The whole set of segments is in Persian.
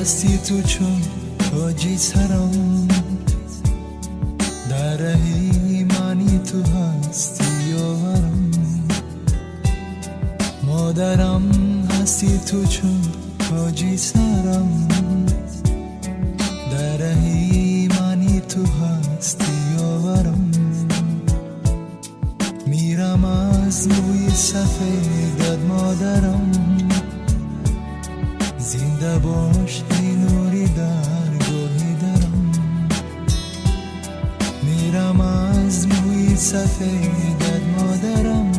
هستی تو چون تاجی سرم در ایمانی تو هستی یارم مادرم هستی تو چون تاجی سرم در ایمانی تو هستی یارم میرم از موی سفیدت مادرم زنده باش ای نوری در گوهی درم میرم از موی سفیدت مادرم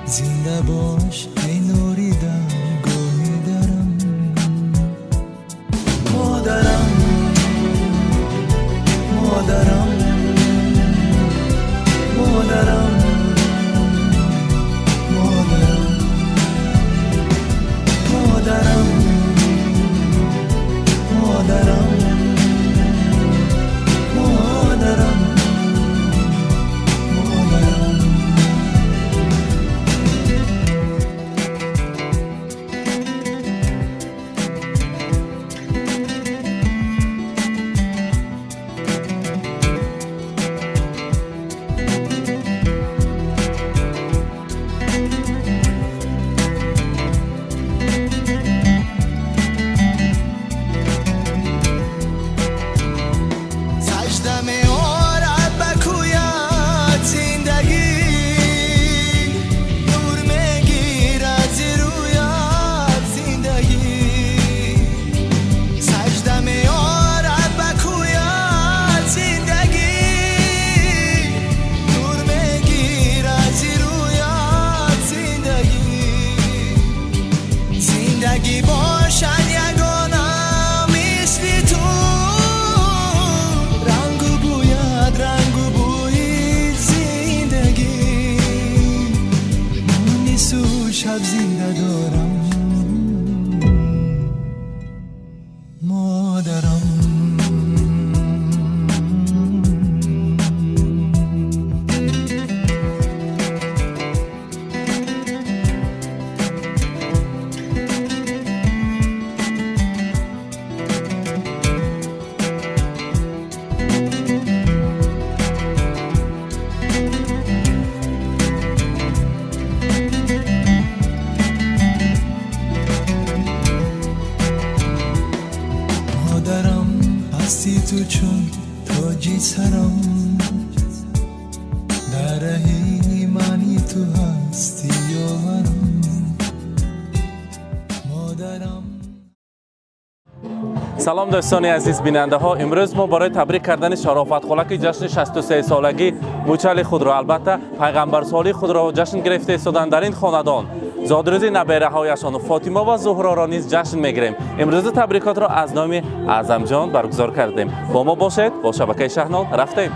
زنده باش ای نوری در گوهی درم مادرم مادرم مادرم مادرم مادرم مادرم شب زنده دارم مادرم هستی تو چون تاجی سرم در ایمانی تو هستی یارم مادرم. سلام دوستان عزیز بیننده ها، امروز ما برای تبریک کردن شرافت خالق جشن 63 سالگی موچل خود را البته پیغمبر سالی خود را جشن گرفته ایستادند در این خاندان زادروزی نبیره هایشان و فاطمه و زهرا را نیز جشن میگیریم. امروز تبریکات را از نام اعظم جان برگزار کردیم. با ما باشید، با شبکه شهنان رفتیم.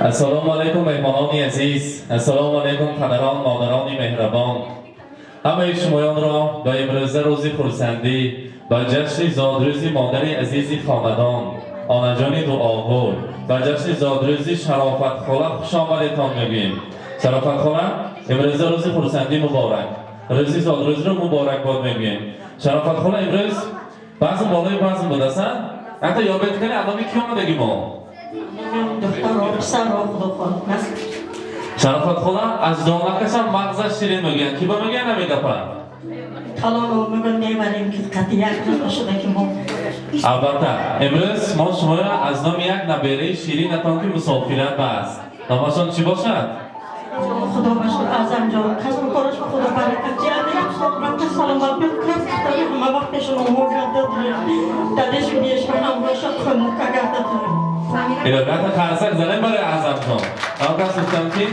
السلام علیکم مهمانان عزیز، السلام علیکم پدران مادران مهربان. همه شمایان را به امروز روزی خرسندی به جشن زادروزی مادر عزیز خاندان آنا جان دعاگوی به جشن زادروزی شرافت خالق خوش آمدیدتان میگوییم. شرافت خالق امروز روزی خرسندی مبارک، روزی زادروزی رو مبارک باد میگوییم. شرافت خالق امروز بعضی بالای بعضی بودستن حتی یابت کنی علامه کی آمدگی ما شرافت خدا از دامنکش هم مغزش شیرین میگن کی با میگن نمیگه پا حالا میگن میبریم که قطعی یک روز شده که ما البته امروز ما شما را از نام یک نبیره شیرین اتان که مسافرت بست نامشان چی باشد؟ خدا باشد اعظم جان کسب کارش به خدا برکت جیرده یک صحبت سلامت بیاد کس کتابی همه وقتشون امور کرده داریم دادش بیدیش من هم باشد خموکه کرده داریم الهیت خرسک زنیم برای اعظم جان اما کس گفتم که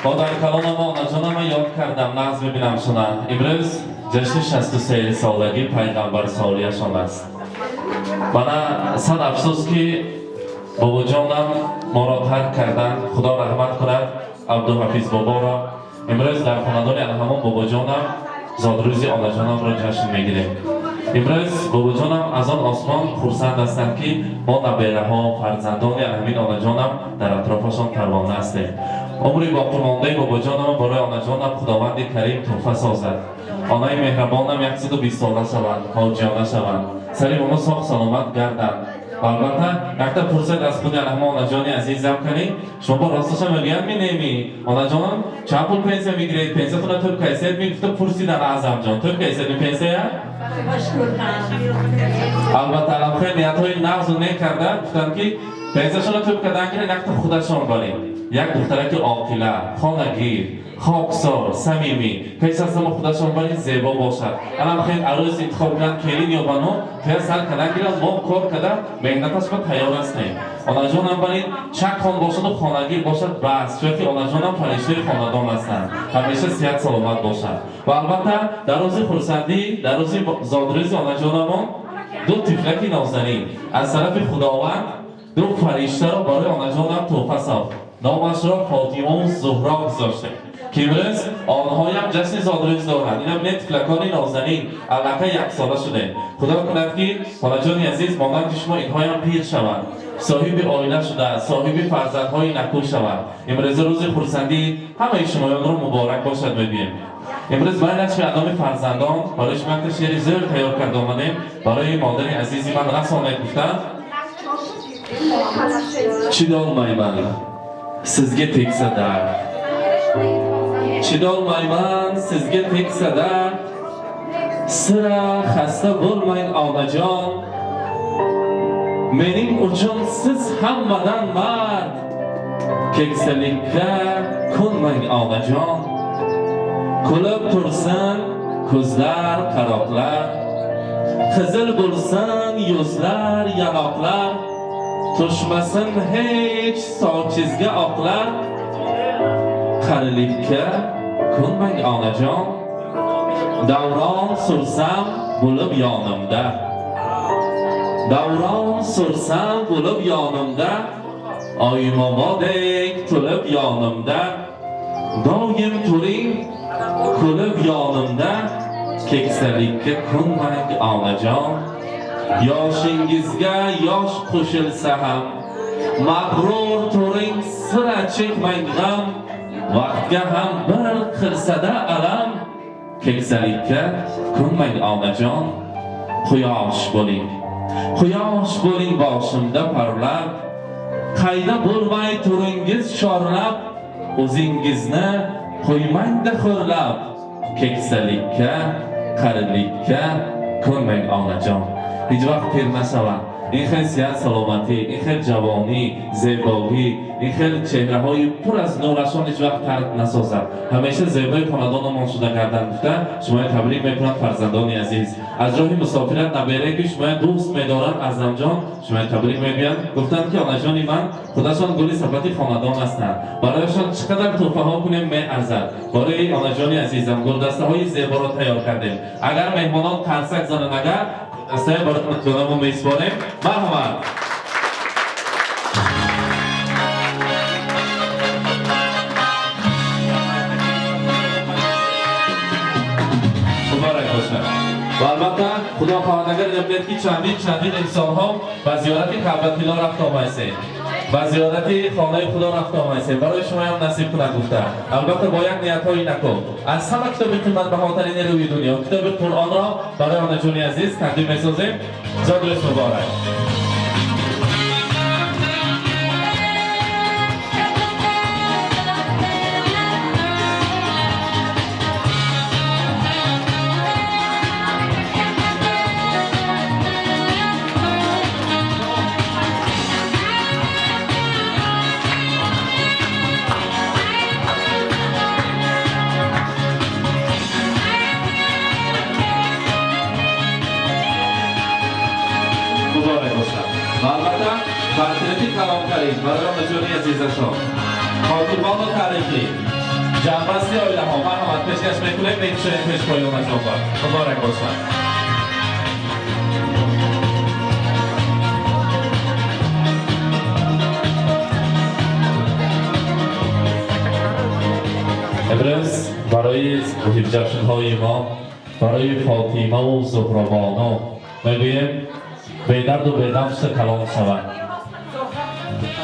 با در کلان ما آنجان ما یاد کردم نقض ببینم شنا امروز جشن 63 سالگی پیغمبر سالیشان است. من صد افسوس که بابا جانم ما را ترک کردن، خدا رحمت کند عبدالحفیظ بابا را. امروز در خاندان الهمان بابا جانم زادروزی آنا جانم را جشن میگیریم. امروز بابا جانم از آن آسمان خرسند هستند که ما نبیره‌ها فرزندان همین آنا جانم در اطرافشان پروانه هستیم. عمری باقی مانده بابا جانم برای آنا جانم خداوند کریم تحفه سازد. آنای مهربانم 120 ساله شوند، حاجیانه شوند، سری ما ساخت سلامت گردند. البته وقتی پرسید از خود آنا جان عزیزم کنی شما با راستش میگم نمی آنا جانم چند پول پنسیه میگیرید؟ پنسیه خودت تو کیسیت میگفته پرسیدن اعظم جان تو کیسیت پنسیه؟ البته الان خیلی نیت‌های نقض نکرده گفتن که پنسیشون رو تو کردن که نقد خودشون بریم. یک دخترک عاقله، خانه‌گیر، خاکسار، صمیمی، کیس از ما خودشون برای زیبا باشد. الان خیلی عروس انتخاب کردن کلین یا بانو که سال کردن گیرن ما کار کرده مهنتش با تیار هستیم. آنا جان هم برای چک خان باشد و خانه‌گیر باشد بس چون که آنا جان هم فرشته خاندان هستند. همیشه صحت سلامت باشد. و البته در روز خرسندی در روز زادروزی آنا جانمون دو طفلک نازنین از طرف خداوند دو فرشته را برای آنا جانم تحفه ساخت. نامش را فاطمه و زهرا گذاشته که امروز آنها هم جشن زادروز دارند. این هم نه طفلکان نازنین البته 1 ساله شده. خدا کند که آنا جان عزیز مانند شما اینها هم پیر شوند، صاحب آینه شده، صاحب فرزندهای نکو شوند. امروز روز خرسندی همه شمایان را مبارک باشد میگیم. امروز برای نشر اعلام فرزندان برای شما شعر زیر تیار کرده آمدیم برای مادر عزیزی من رسانه گفتن چیدolmayman sizga tegsa dard, chidolmayman sizga tegsa dard, sira xasta bo'lmang onajon, mening uchun siz hammadan mard, keksalikka ko'nmang onajon, kulib tursin ko'zlar qaroqlar, qizil bo'lsin yuzlar yanoqlar, to'shmasin hech sochizga oqlar, qarilikka ko'nmang onajon, davron sursam bo'lib yonimda, davron sursam bo'lib yonimda, oymomodek to'lib yonimda, doim turing kulib yonimda, keksalikka ko'nmang onajon, yoshingizga yosh qo'shilsa ham mag'rur turing sira chekmang g'am, vaqtga ham bir qirsada alam, keksalikka ko'nmang onajon, quyosh bo'ling, quyosh bo'ling boshimda parlab, qayda bo'lmay turingiz chorlab, o'zingizni qo'ymangda xo'rlab, keksalikka qarilikka ko'nmang onajon. هیچ وقت پیر نشوند. این خیلی صحت سلامتی، این خیلی جوانی، زیبایی، این خیلی چهره های پر از نورشان هیچ وقت ترک نسازد. همیشه زیبای خاندانمان شده گردن گفتن شما تبریک میکنم فرزندان عزیز. از راه مسافرت نبیره که شما دوست میدارن اعظم جان شما تبریک میگویند. گفتند که آنا جان من خودشان گلی صفتی خاندان هستند. برایشان چقدر تحفه ها کنیم میارزد. برای آنا جان عزیزم گلدسته های زیبا را تیار کردیم. اگر مهمانان ترسک زنن اگر دسته براتون جانمون میسپاریم. مرحبا. مبارک باشد. و البته خدا خواهندگر نمی‌دهد که چندین انسان‌ها به زیارت کعبه‌الله رفت آمدید. و زیارت خانه خدا رفت آمدید. برای شما هم نصیب کنه گفته. البته با یک نیت‌های نکو. از همه کتاب قیمت بهاترین روی دنیا کتاب قرآن را برای آنا جان عزیز تقدیم می‌سازیم. زادروز مبارک. مبارک باشد. و البته فرطیلتی کلامکاری برای آنا جان عزیزشان خاطربان و تاریخی جنبستی آیله ها مرحمت پیشکش میکنیم میکشویم پیش پای آنا جان بار. مبارک باشد. امروز برای محیط جشن های ما برای فاطمه و زهربانو میگویم بیدرد و بیدفش کلان شود.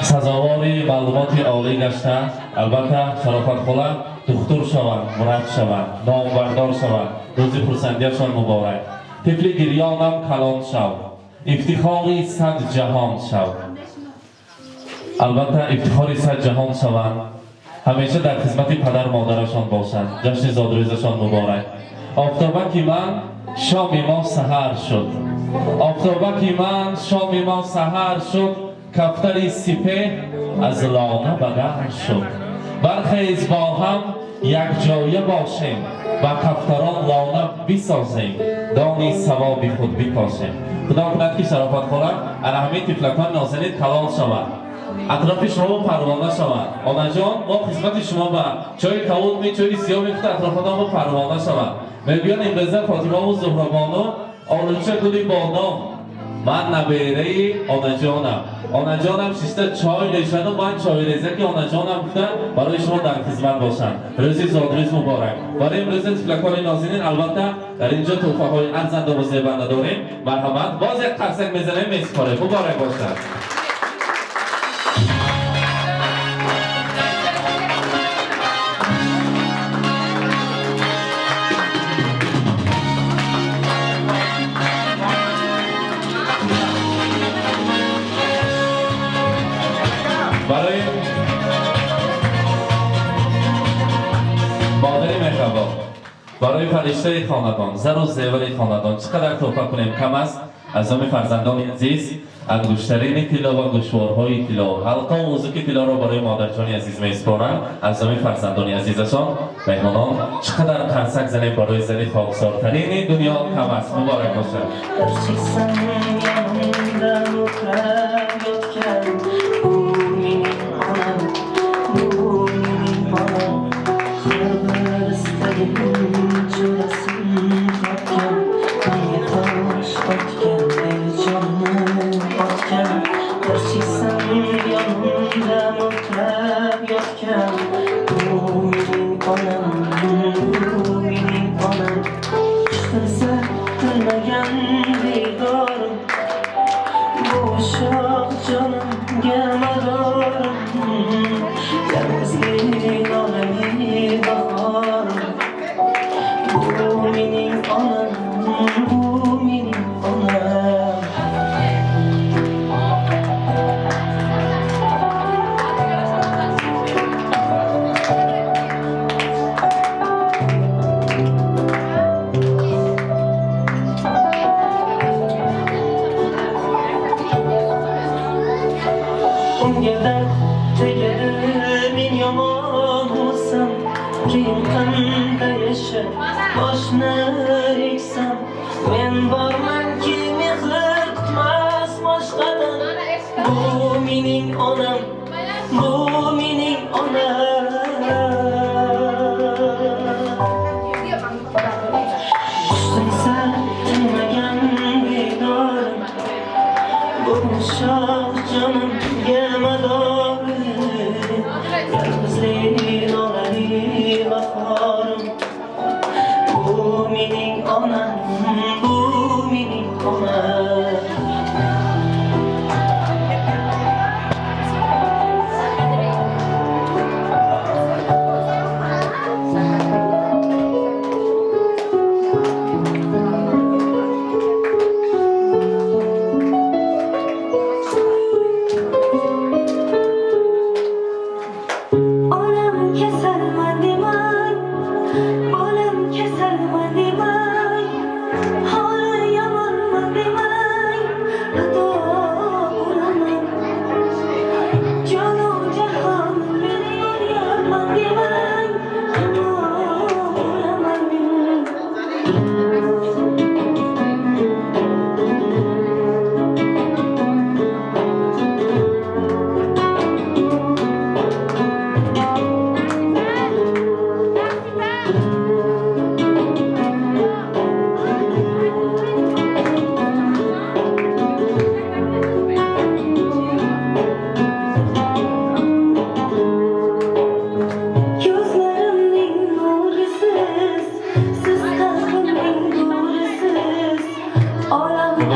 سزاواری معلومات عالی گشته، البته شرافت خلا دکتر شود، مرد شود، نامبردار شود، روزی خرسندیشان مبارک. طفل گریانم کلان شود، افتخاری صد جهان شود. البته افتخاری صد جهان شوند، همیشه در خدمت پدر مادرشان باشند. جشن زادروزشان مبارک. آفتابکی من شام ما سحر شد، آفتابکی من شام ما سحر شد، کفتری سپه از لانه بگر شد. برخیز با هم یک جایه باشیم، با کفتران لانه بسازیم، دانی ثواب خود بکاشیم. خدا کند که شرافت خورد انا همه طفلکان نازنین کلان شود، اطراف شما پروانه شود. آنها جان ما خدمت شما با چای کاود می چای سیاه میفته، اطراف ما پروانه شود. میگویند امروزه فاطمه و زهربانو آلوچه گلی بادام، من نبیره آنها جانم شیشته چای ریشن و من چای ریزه که آنها جانم گفتن برای شما در خدمت باشند. روزی زادروز مبارک. برای امروز طفلکان نازنین البته در اینجا تحفه های ارزنده و زیبنده داریم. مرحمت باز یک قرصک میزنیم میسپاره. مبارک باشد. برای مادر مهربان، برای فرشته خاندان، زر و زیور خاندان چقدر تحفه کنیم کم است. از همه فرزندان عزیز انگشترین طلا و گوشوارهای طلا، حلقه و موزیک طلا را برای مادرجان عزیز میسپارند. از همه فرزندان عزیزشان مهمانان چقدر قرصک زنیم برای زن خاکسارترین دنیا کم است. مبارک باشد.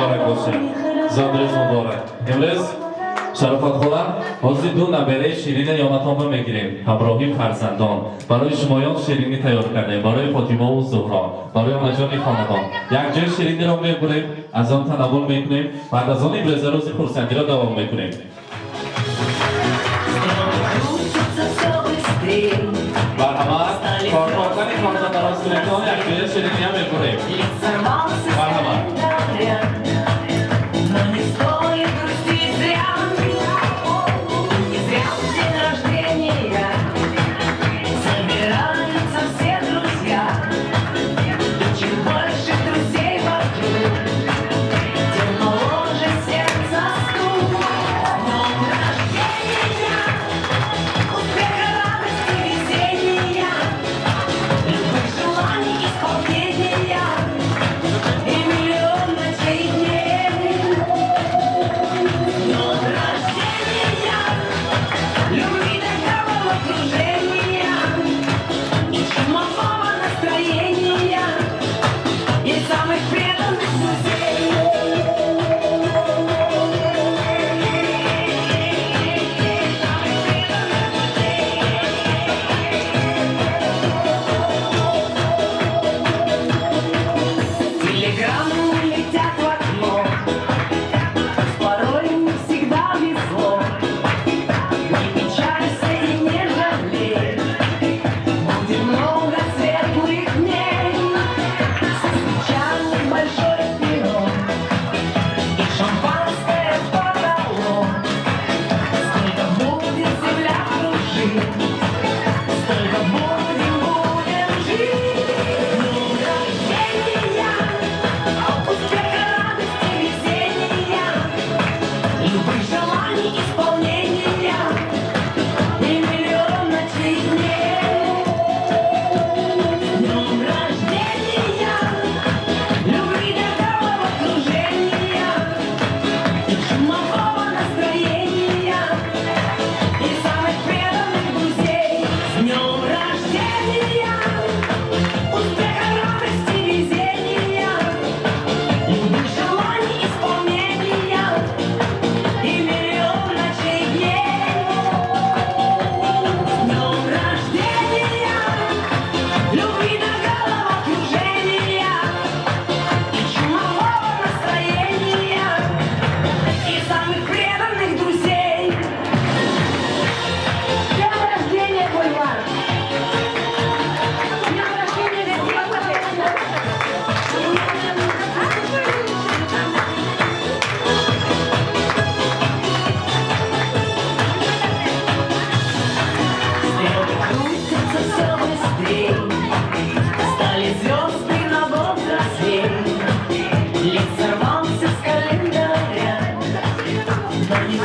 مبارک باشه. زادروز مبارک. امروز شرافت خدا حاضر دو نبره شیرین یانتان میگیریم همراهی فرزندان. برای شمایان شیرینی تیار کردیم، برای فاطمه و زهرا، برای آنجان خاندان. یک جای شیرینی را میبریم، از آن تناول میکنیم، بعد از آن امروز روز خرسندی را دوام میکنیم. مرحبا. کارمندان خاندان راست کنید یک جای شیرینی هم میبریم. مرحبا.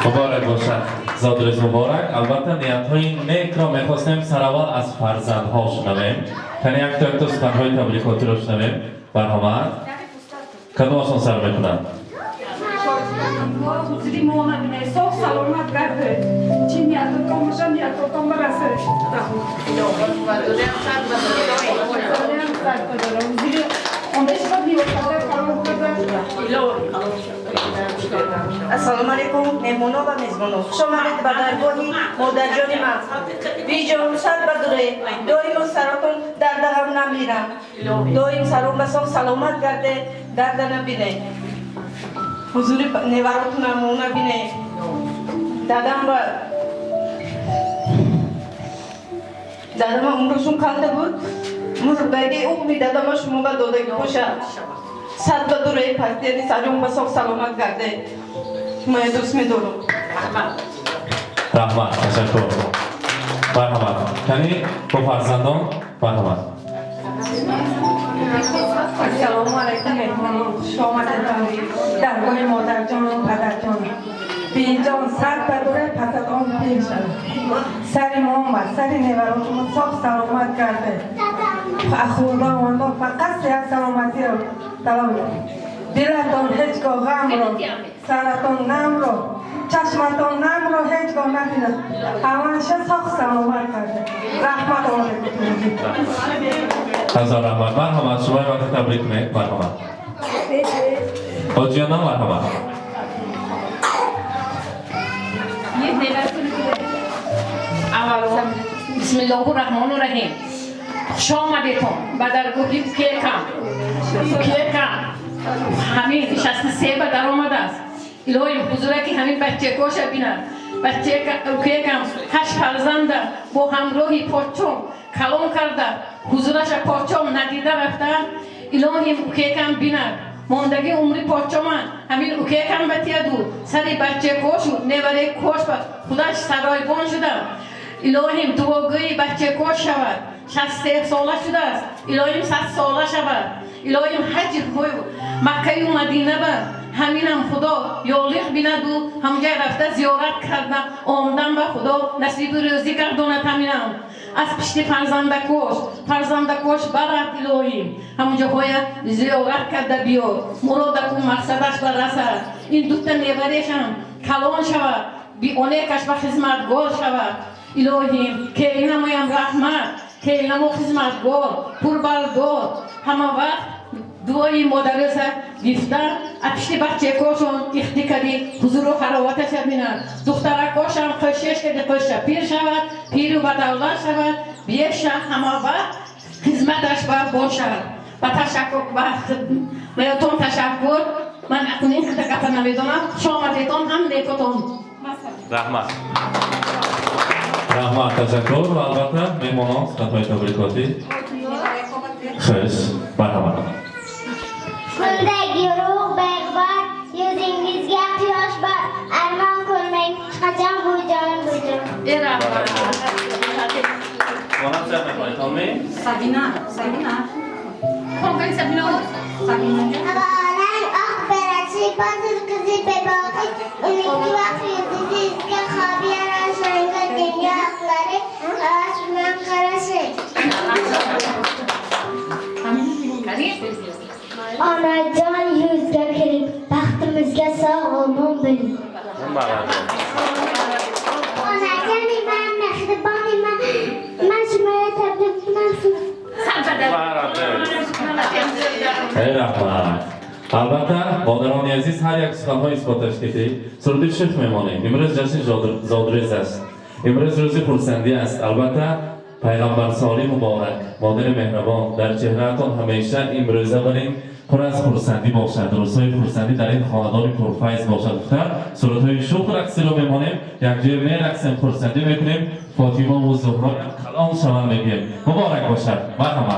مبارک باشد. زادروز مبارک. البته نیت‌های نیک را می‌خواستیم سراول از فرزندها شنویم. کنی یک تا سخن‌های تبریکاتی را شنویم. مرحمت. کدومشون سر میکنند؟ Sağ salomat verdi. Çin yatı komuşan yatı kombarası. Assalomu alaykum mehmonon va mezbonon. Xush omadid ba dargohi modarjoni man. Vijon sal badure. Doim saroton darda ham namiram. Doim sarom ba sog salomat garde darda nabine. Huzuri nevarotuna mona bine. Dadam ba Dadama umroshun kaldı bu. Murbagi uqmi dadama shuma ba dodagi kosha. Sad badure partiyani sarom ba sog salomat garde. Moje dost می‌دارم. رحمت. تشکر. مرحمت. کنی با فرزندان مرحمت. Assalomu alaykum mehmonon. Xush omadinlar. Dargohi modarjon va padarjon. Bejon sar badure pasadon peshad. Sari Muhammad, sari nevarotumun sog' salomat garde. Axurdan ondan faqat sehat salomati ro talab dilaton hech goh g'am ro, saraton nam ro, chashmaton nam ro hech goh nabinad. Hamisha sog' salomat garde. Rahmat olaykum. Hazar rahmat. Marhamat. شما وقت تبریک کنید. مرحمت. حاجیانا مرحبا. بسم الله الرحمن الرحیم. خوش آمدیتون به درگاهی کیکم. همین 63 به در آمده است. الهی حضوره که همین بچه کوش بیند. بچه کیکم 8 فرزند با همراهی پاچم کلام کرده. حضورش پاچم ندیده رفته. الهی کیکم بیند. موندگی عمری پاچمان همین کیکم بتیه دود. سری بچه کوش و نوره کوش با خودش سرایبان شده. الهیم دعاگوی بچه کوش شود. 63 ساله شده است. الهیم 100 ساله شود. الهیم حج مکه و مدینه بر همینم خدا یالیق بیند و همجای رفته زیارت کرده آمدن به خدا نصیب روزی گرداند. همینم از پشت فرزند کوش برد الهیم همونجا باید زیارت کرده بیاد مراد کن مقصدش برسد. این دوتا نیبرش هم کلان شود بی اونکش به خدمتگار شود. الهیم که این همایم رحمت که این همو خدمتگار پربردار همه وقت دعای مادرسه گفته اپشتی بچه کاشون اختی کردی حضور و خراواتش بینن. دختره کاشم خوشش کردی خوشه پیر شود پیر و بدولت شود بیشه همه وقت خدمتش باشد. با تشکر بهتون تشکر. من اکنین که دقیقا نمیدونم شامدیتون هم نیکتون رحمت. تشکر و البته میمانان خطای تبریکاتی. خوش مرحبا. Kundagi ruh bekbar, yüzünüzge ihtiyaç var. Armağan kurmayın, çıkacağım buyacağım. خانم چه میخواید خانمی؟ Sabina. Kongan Sabina olur. Havalan akberati, bazı kızı bebaki, 12 vakti yüzünüzge habiyen aşağıya dünya hakları, ağaçman karası. Anacan yüzge kirip, baxtimizga sağ olmon bilin. Anacan imam, mehribon imam, man shumaya tabrik qilman. ای رحمت. البته مادران عزیز هر یک سخن‌های اثباتش کردی سرودی شیخ میمانیم. امروز جشن زادروز است. امروز روز خرسندی است. البته پیغمبر سالی مبارک مادر مهربان در چهرهتان همیشه امروزه برین پر از خرسندی باشد. روزهای خرسندی در این خاندان پرفیض باشد. دختر سرودهای شوق رقصی رو میمانیم. یک جای میرقصیم خرسندی میکنیم. فاطمه و زهرا کلام شما میگیم. مبارک باشد. مرحبا.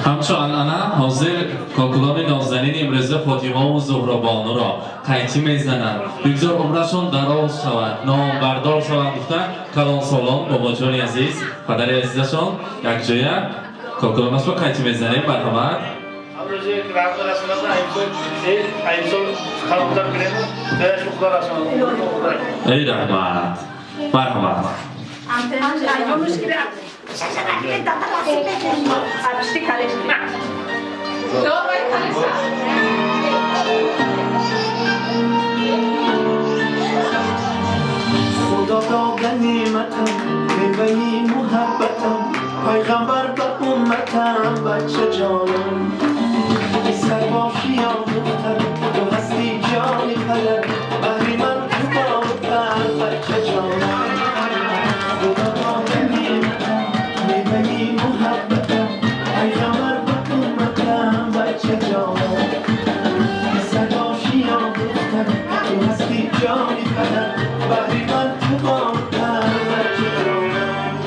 همچون انا حاضر کاکلان نازنین امروزه فاطمه و زهرابانو را قیچی میزنند بگذار عمرشون دراز شود نام بردار شود گفتن کلان سالان بابا جان عزیز پدر عزیزشان یک جای کاکلانش را قیچی میزنیم مرحمت ای رحمت مرحمت Добрый колеса. خدا داده نعمتم میوه محبتم پیغمبر به امتم بچه جانم سر باشی یا دختر تو هستی جانی پدر بهری من تو بالتر بچه جانم خدا داده نعمتم میوه محبتم پیغمبر به امتم بچه جانم سر باشی یا دختر تو هستی جانی پدر بهری من تو بالتر بچه جانم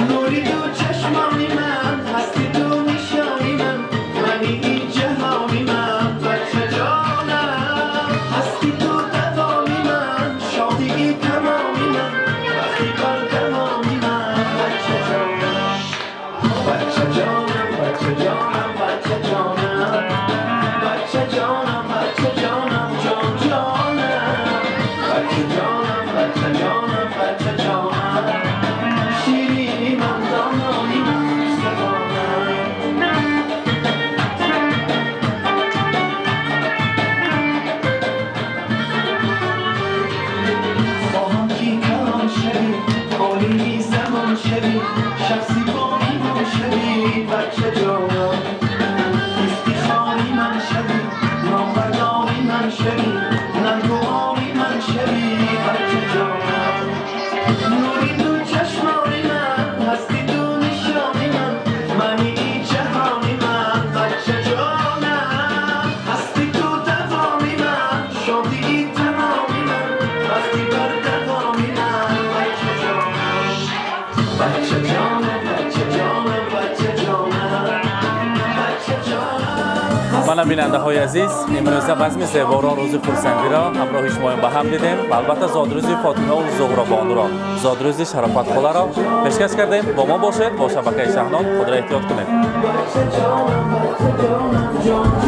نوری تو چشمانی من هستی تو نشانی من منی این جهانی من بچه جانم هستی تو دوامی من شادی تمامی من وقتی بر تمامی من بچه جانم بچه جانم بچه جانم بچه جانم بچه جانم بچه جانم جان جانم بچه جانم بچه جانم بچه جانم شیرینی من دانانی من سبانم خواهم کی کلان شوی عالی زمان شوی شخصی با ایمان شوی بچه جانم افتخاری من شوی نامبرداری من شوی ننگواری من شوی بچه جانم نوری تو چشمانی من هستی تو نشانی من منی این جهانی من بچه جانم هستی تو دوامی من شادی تمامی من وقتی بر دوامی من بچه جانم بچه جانم بچه جانم بچه جانم بچه جانم منم بیننده های عزیز امروز بزم زیباران روز خورسندی را همراه شما به هم دیدیم و البته زادروزی فاطمه و زهرا بانو را زادروزی شرافت خاله را پیشکش کردیم. با ما باشید با شبکه شهنام خود را احتیاط کنید. بچه جانم بچه جانم جان